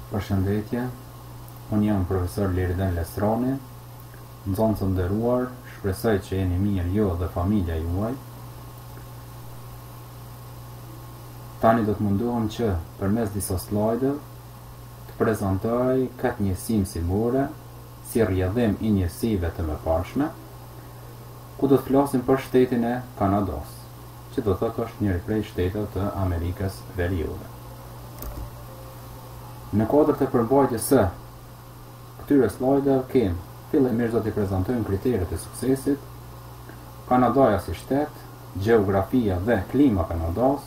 Përshëndetje, unë jam profesor Liriden Lestroni, nxënës të nderuar, shpresoj që jeni mirë ju dhe familja juaj. Tani do të mundohem që përmes disa slajdeve të prezantoj këtë njësi mësimore si rrjedhim i njësive të mëparshme, ku do të flasim për shtetin e Kanadas, që do të thotë është njëri prej shteteve të Amerikës Veriore. Në kuadër të përmbajtjes së këtyre slajdeve kemi fillimisht do t'i prezantojmë kriteret e suksesit, Kanadaja si shtet, gjeografia dhe klima Kanadas,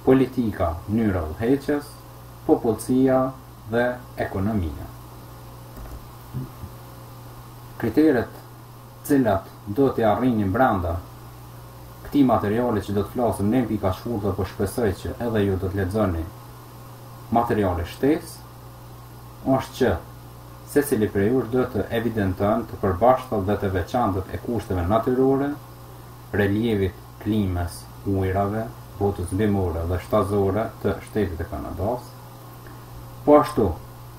politika, mënyra udhëheqjes, popullsia dhe ekonomia. Kriteret cilat do t'i arrinin brenda këtij materiali që do të flasim në pika shkurtër, por shpresoj që edhe ju do të lexoni materiale shtesë, është që secili prej jush do të evidenton të përbashkëtat dhe të veçantët e kushteve natyrore, relievit, klimës, ujrave, botës bimore dhe shtazore të shtetit e Kanadas. Po ashtu,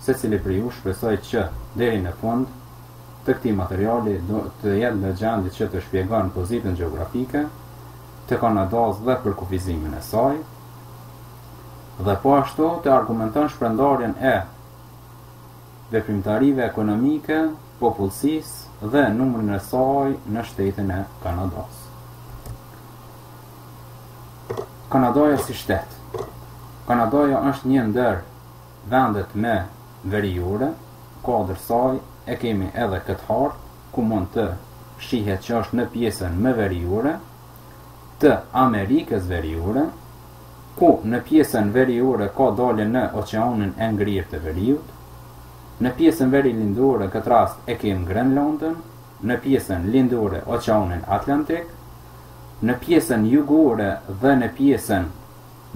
secili prej jush shpresoj që deri në fund të këtij materiali do të jetë në gjendje që të shpjegon pozitën gjeografike të Kanadas dhe për kufizimin e saj, dhe po ashtu të argumenton shpërndarjen e veprimtarive ekonomike, popullsisë dhe numrin e saj në shtetin e Kanadas. Kanadaja si shtet. Kanadaja është një ndër vendet me veriore, kuadër saj e kemi edhe këtë hartë, ku mund të shihet që është në pjesën më veriore të Amerikës Veriore, ku në pjesën veriore ka dalje në oqeanin e ngrirë të veriut, në pjesën veri lindore këtë rast e kem Grenlandën, në pjesën lindore oqeanin Atlantik, në pjesën jugore dhe në pjesën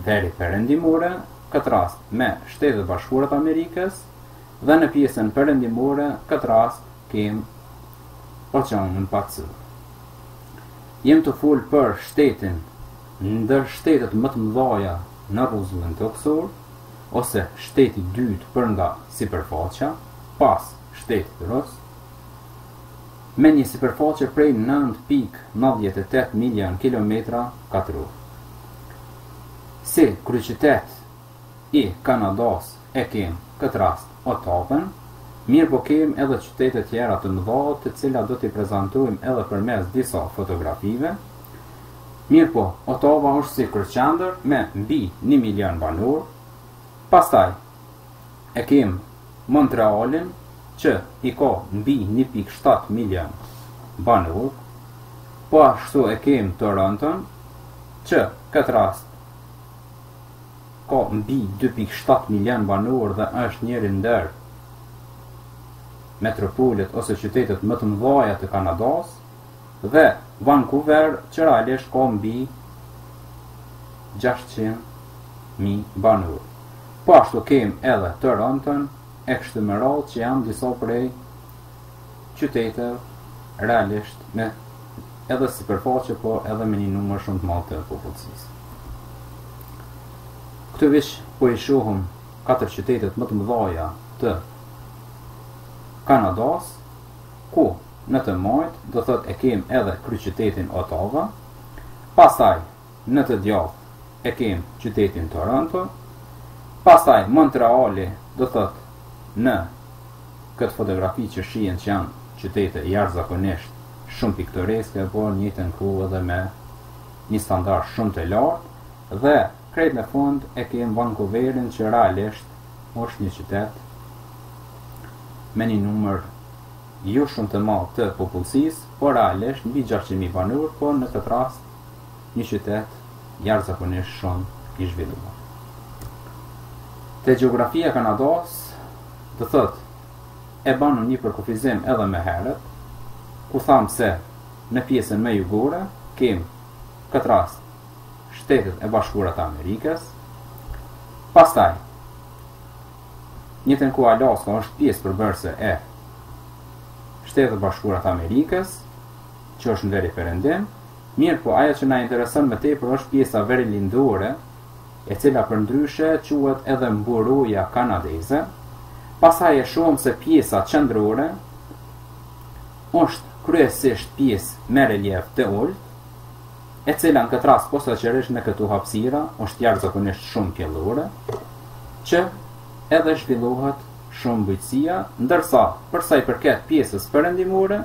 veri perëndimore, këtë rast me Shtetet Bashkuara të Amerikës, dhe në pjesën perëndimore këtë rast kem oqeanin Pacifik. Jem të fol për shtetin ndër shtetet më të mëdha në rrugën toksor, ose shteti i dytë për nga sipërfaqja, pas shtetit Rus, me një sipërfaqe prej 9.98 milion kilometra katror. Si kryeqytet i Kanadas e kem këtë rast Ottawa, mirë po kem edhe qytete tjera të mëdha, të cilat do t'i prezantojmë edhe përmes disa fotografive. Mirë po, Ottawa është si kryeqendër me mbi 1 milion banor. Pastaj e kem Montrealin, që i ka mbi 1.7 milion banor. Po ashtu e kem Toronton, që këtë rast ka mbi 2.7 milion banor dhe është njëri ndër metropolet ose qytetet më të mëdha të Kanadas, dhe Vancouver, që realisht ka mbi 600.000 banor. Po ashtu kem edhe Toronton e kështu me radhë, që janë disa prej qyteteve realisht me edhe sipërfaqe, po edhe me një numër shumë të madh të popullsisë. Këtu veç po i shohim 4 qytetet më të mëdha të Kanadas, ku në të majtë do thot e kem edhe kryeqytetin Ottawa, pastaj në të djathtë e kem qytetin Toronto, pastaj Montreali do thot në këtë fotografi që shihen që janë qytete jashtëzakonisht shumë piktoreske, por në njëjtën kohë edhe me një standard shumë të lartë, dhe krejt në fund e kem Vancouverin, që realisht është një qytet me një numër jo shumë të madh të popullsisë, por realisht mbi 600.000 banor, por në këtë rast një qytet jashtëzakonisht shumë i zhvilluar. Te gjeografia e Kanadas, do thot, e banu një përkufizim edhe më herët, ku tham se në pjesën më jugore kem këtë rast Shtetet e Bashkuara të Amerikës, pastaj njëtën ku Alaska është pjesë përbërëse e Shtetet Bashkuara të Amerikës, që është në veri perëndim. Mirë po, ajo që na intereson më tepër është pjesa veri lindore, e cila përndryshe quhet edhe mburoja kanadeze, Pastaj e shohim se pjesa qendrore është kryesisht pjesë me relief të ulët, e cila në këtë rast posaçërisht në këtu hapësira është jashtëzakonisht shumë pjellore, që edhe zhvillohet shumë bujqësia, ndërsa përsa i përket pjesës perëndimore,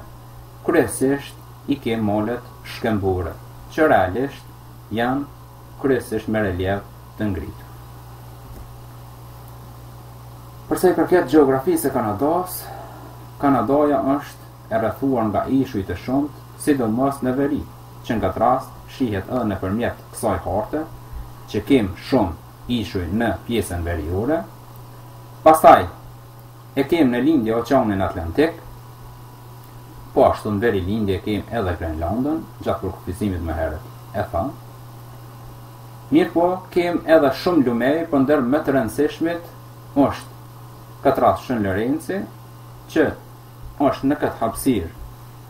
kryesisht i ke malet shkembore, që realisht janë kryesisht me relief të ngritur. Përsa i përket gjeografisë e Kanadas, Kanadaja është e rrethuar nga ishuj të shumt, sidomos në veri, që nga këtë rast shihet edhe nëpërmjet kësaj harte, që kem shumë ishuj në pjesën veriore. Pastaj e kem në lindje Oqeanin Atlantik, po ashtu në veri lindje e kem edhe Grenlandën, gjatë përkufizimit më herët e tha. Mirë po, kem edhe shumë lumej, për ndër më të rëndësishmit është këtë rast Shën Lorenci, që është në këtë hapësirë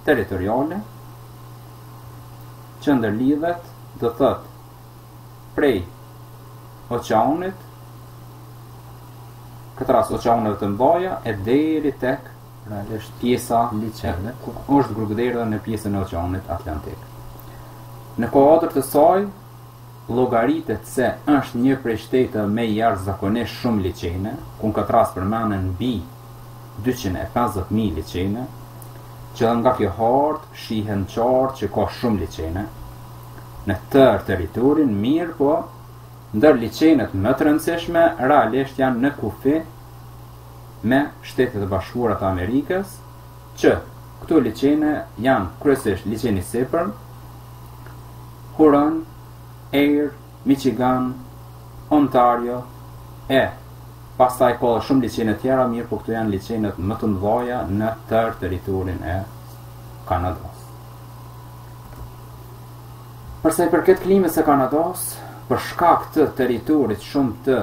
territoriale, që ndërlidhet, do thot, prej oqeanit, këtë rast oqeaneve të mbaja, e deri tek realisht pjesa liçene, është grugdera në pjesën e oqeanit Atlantik. Në kuadër të saj, llogaritet se është një prej shtete me jashtëzakonisht shumë liçene, ku në këtë rast përmenden mbi 250.000 liçene, që nga kjo hartë shihen qartë që ka shumë liçene në tërë territorin, mirë po, ndër liçenet më të rëndësishme realisht janë në kufi me Shtetet e Bashkuara të Amerikës, që këto liçene janë kryesisht liçeni sipër, Huron, Erie, Michigan, Ontario, e pastaj ka shumë liçene tjera, mirë po këto janë liçenet më të mëdha në tërë territorin e Kanadas. Përsa i përket klimës së Kanadas, për shkak të territorit shumë të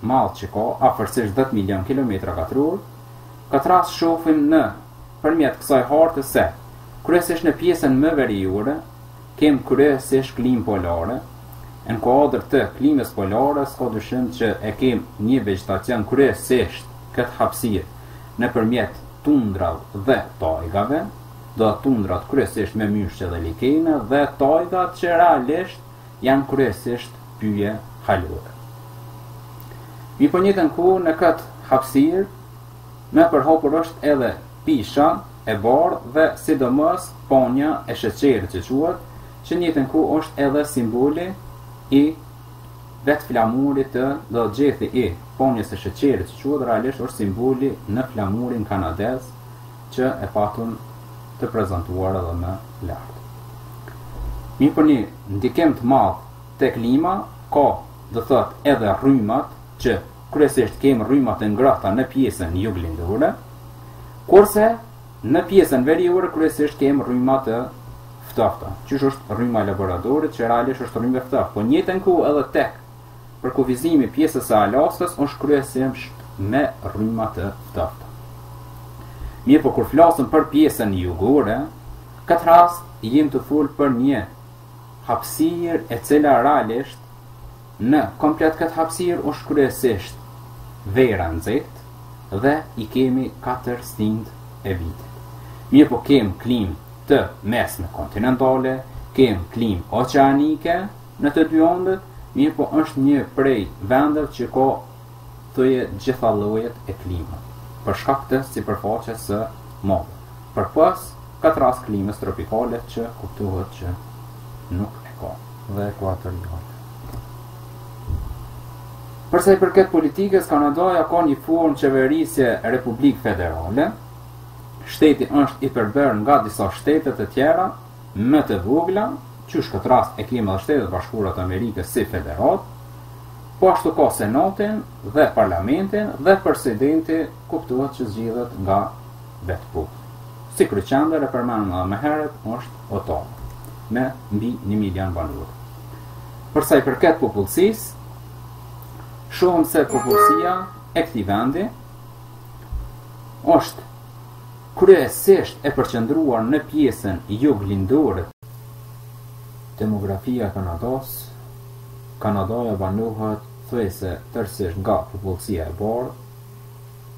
madh që ka, afërsisht 10 milion kilometra katror, këtë rast shohim në përmjet kësaj harte se kryesisht në pjesën më veriore kem kryesisht klimë polare. Në kuadër të klimës polare, s'ka dyshim që e kem një vegetacion kryesisht këtë hapësirë nëpërmjet tundrave dhe tajgave, do tundrat kryesisht me myshqe dhe likene, dhe tajgat që realisht janë kryesisht pyje halore. Mi po njëtën ku në këtë hapësirë, me përhapur është edhe pisha e bardhë dhe sidomos panja e sheqerit që quhet, që njëtën ku është edhe simboli i vetë flamurit të do gjethi i ponjes e sheqerit që quhet, realisht është simboli në flamurin kanadez që e patun të prezentuar edhe më lartë. Mi për një ndikim të madh te klima ka, do thot, edhe rrymat, që kryesisht kemë rrymat e ngrohta në pjesën juglindore, kurse në pjesën veriore kryesisht kemë rrymat të ftofta, që është rryma e laboratorit, që realisht është rrymë ftoftë, po njëtën ku edhe tek për kufizimi pjesës së Alaskës është kryesisht me rryma të ftofta. Mirë po kur flasëm për pjesën jugore, këtë rast jem të fol për një hapësirë e cila realisht në komplet këtë hapësirë është kryesisht vera nxehtë dhe i kemi 4 stindë e vitit. Mirë po kem klimë të mesme kontinentale, kem klimë oqeanike në të dy anët, mirë po është një prej vendeve që ka thoje gjitha llojet e klimës, për shkak të sipërfaqes së madhe. Përpas këtë rast klimës tropikale që kuptohet që nuk e ka, dhe ekuatoriale. Përsa i përket politikës, Kanadaja ka një formë qeverisje republik federale. Shteti është i përbërë nga disa shtete të tjera më të vogla, qysh këtë rast e kemi edhe Shtetet e Bashkuara të Amerikës si federat, po ashtu ka senatin dhe parlamentin dhe presidenti kuptohet që zgjidhet nga vetë populli. Si kryqendër e përmendur më herët është Ottawa, me mbi 1 milion banor. Përsa i përket popullsisë, shohim se popullsia e këtij vendi është kryesisht e përqendruar në pjesën juglindore. Demografia e Kanadas, Kanadaja banohet thuajse tërësisht nga popullsia e bardhë,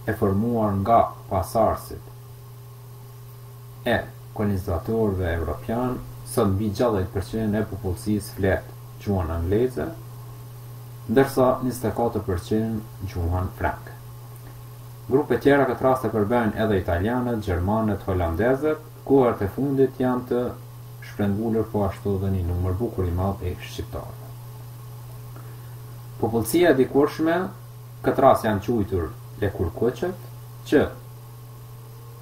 e formuar nga pasardhësit e kolonizatorëve evropian, sot mbi 60% e popullsisë flet gjuhën angleze, ndërsa 24% gjuhën franke. Grupe tjera këtë rast e përbëjnë edhe italianët, gjermanët, holandezët, kohët e fundit janë të shpërngulur po ashtu dhe një numër bukur i madh e shqiptarëve. Popullsia e dikurshme, këtë rast janë quajtur lekurkuqet, që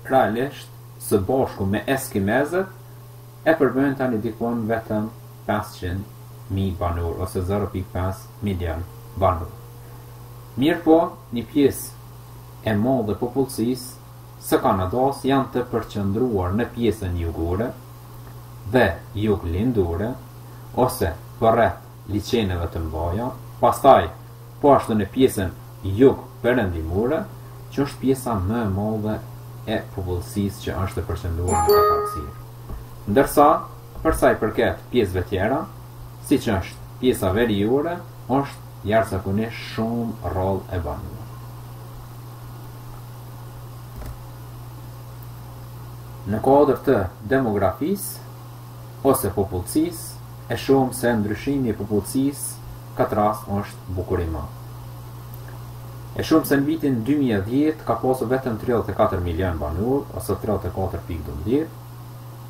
realisht së bashku me eskimezët e përbëjnë tani dikon vetëm 500.000 banor ose 0.5 milion banor. Mirë po, një pjesë e madhe popullsisë së Kanadas janë të përqendruar në pjesën jugore dhe juglindore ose përreth liçeneve të mëdha, pastaj po ashtu në pjesën jug-perëndimore, që është pjesa më e madhe e popullsisë që është e përqendruar në këtë hapësirë. Ndërsa, për sa i përket pjesëve tjera, siç është pjesa veriore, është jashtëzakonisht shumë rrallë e banuar. Në kuadër të demografisë ose popullsisë, e shohim se ndryshimi i popullsisë këtë rast është bukur i madh. E shohim se në vitin 2010 ka pasur vetëm 34 milion banor ose 34.12,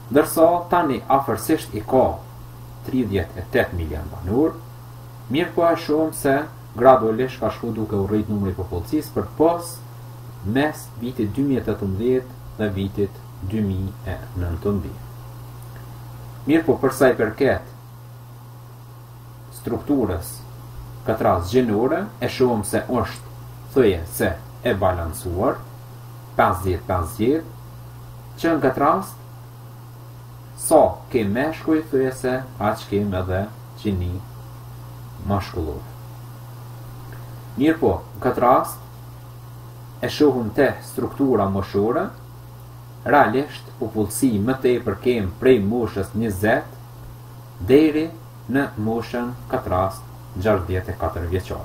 ndërsa tani afërsisht i ka 38 milion banor. Mirë po e shohim se gradualisht ka shku duke u rrit numri i popullsisë për pas mes vitit 2018 dhe vitit 2019. Mirë po përsa i përket strukturës këtë rast gjinore, e shohim se është thëje se e balancuar 50-50, që në këtë rast sa ke meshkuj thëje se aq kem edhe gjini mashkullor. Mirë po, në këtë rast e shohim te struktura moshore, realisht popullsi më tepër kem prej moshës 20 deri në moshën këtë rast 64 vjeçar,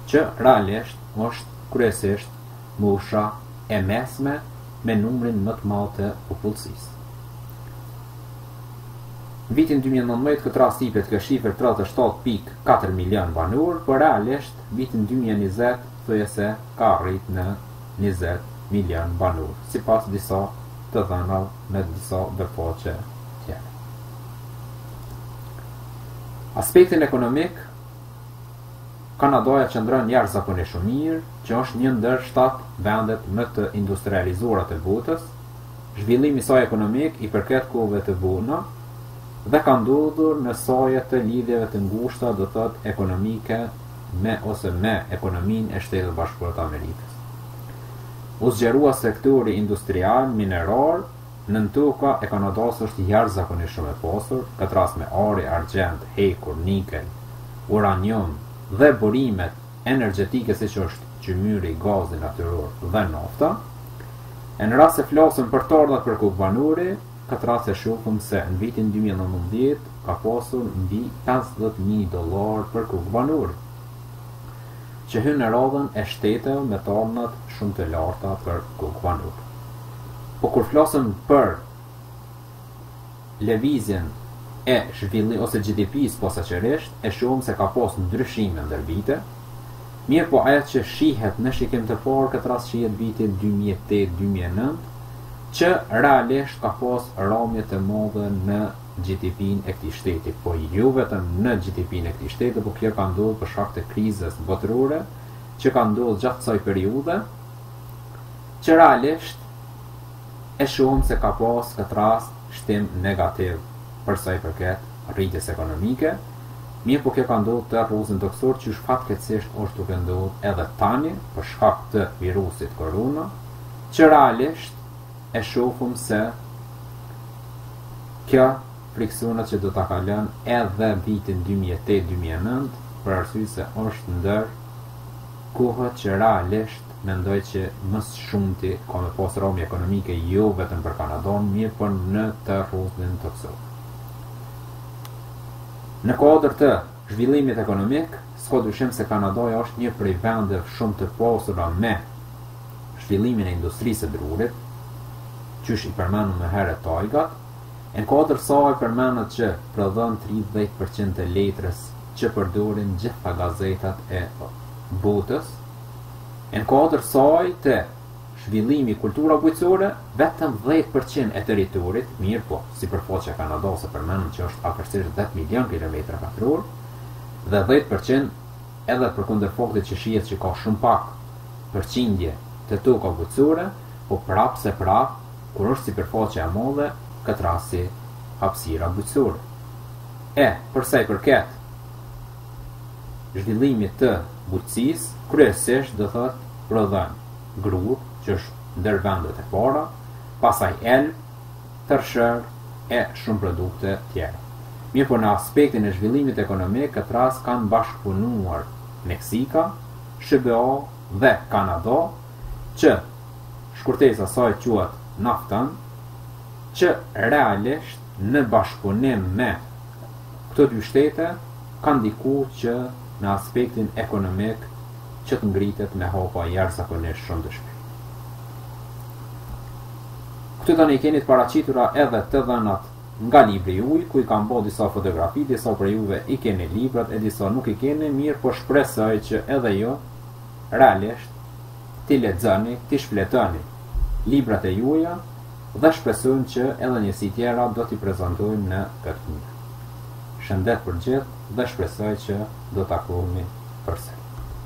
që realisht është kryesisht mosha e mesme me numrin më të madh të popullsisë. Në vitin 2019 këtë rast tipet ka shifër 37.4 milion banor, por realisht vitin 2020 thoya se ka arrit në 20 milion banor, sipas disa të dhënave me disa befaqe tjera. Aspektin ekonomik, Kanadaja qëndron jashtëzakonisht shumë mirë, që është një ndër 7 vendet më të industrializuara të botës. Zhvillimi i saj ekonomik i përket kohëve të vona dhe ka ndodhur në saje të lidhjeve të ngushta, do thotë ekonomike me ekonominë e Shtetit Bashkuar të Amerikës. U zgjerua sektori industrial minerar, nën toka e Kanadas është jashtëzakonisht shumë e pasur, këtë rast me ari, argjend, hekur, nikel, uranium dhe burimet energjetike siç është gjymyri, gazi natyror dhe nafta. E në rast se flasim për të ardhat për kokë banori, këtë rast e shohim se në vitin 2019 ka pasur mbi $50.000 për kokë banori, që hyn në radhën e shteteve me të ardhat shumë të larta për kokë banor. Po kur flasim për lëvizjen e zhvillimit ose GDP-s posaçërisht, e shohim se ka pas ndryshime ndër vite. Mirë po ajo që shihet në shikim të parë këtë rast shihet vitin 2008-2009, që realisht ka pas rrëmje të madhe në GDP-n e këtij shteti, po jo vetëm në GDP-n e këtij shteti, por kjo ka ndodhur për shkak të krizës botërore që ka ndodhur gjatë kësaj periudhe, që realisht e shohim se ka pas këtë rast shtim negativ për sa i përket rritjes ekonomike. Mirë po kjo ka ndodhur të rruzën toksor, që fatkeqësisht është duke ndodhur edhe tani për shkak të virusit korona, që realisht e shohim se kjo friksionat që do ta kalon edhe vitin 2008-2009, për arsye se është ndër kohët që realisht mendoj që më së shumti ka me pas rrëmje ekonomike jo vetëm për Kanadon, mirë por në të rruzën toksor. Në kuadër të zhvillimit ekonomik, s'ka dyshim se Kanadaja është një prej vendeve shumë të pasura me zhvillimin e industrisë së drurit, qysh i përmendur më herët Tajgat. E në kuadër saj përmendet që prodhon 30% të letrës që përdorin gjitha gazetat e botës. E në kuadër saj të zhvillimi kultura bujqësore, vetëm 10% e territorit, mirë po, sipërfaqja e Kanadasë përmendur që është afërsisht 10 milion kilometra katror, dhe 10% edhe përkundër faktit që shihet që ka shumë pak përqindje të toka bujqësore, po prapë se prapë, kur është sipërfaqja e madhe, këtë rasti hapësira bujqësore. E, përsa i përket zhvillimit të bujqësisë, kryesisht do thotë prodhon grur, që është ndër vendet e para, pasaj elb, tërshër e shumë produkte tjera. Mirë po në aspektin e zhvillimit ekonomik, këtë rast kanë bashkëpunuar Meksika, SBA dhe Kanada, që shkurtesa saj quhet NAFTA, që realisht në bashkëpunim me këto dy shtete kanë ndikuar që në aspektin ekonomik që të ngritet me hapa jashtëzakonisht shumë të shpejt. Këtu tani keni të paraqitura edhe të dhënat nga libri juaj, ku i kam bërë disa fotografi, disa për juve i keni librat, e disa nuk i keni, mirë po shpresoj që edhe jo realisht t'i lexoni, t'i shfletoni librat e juaja dhe shpresojmë që edhe njësi tjera do t'i prezantojmë në këtë mënyrë. Shëndet për gjithë dhe shpresoj që do takohemi përsëri.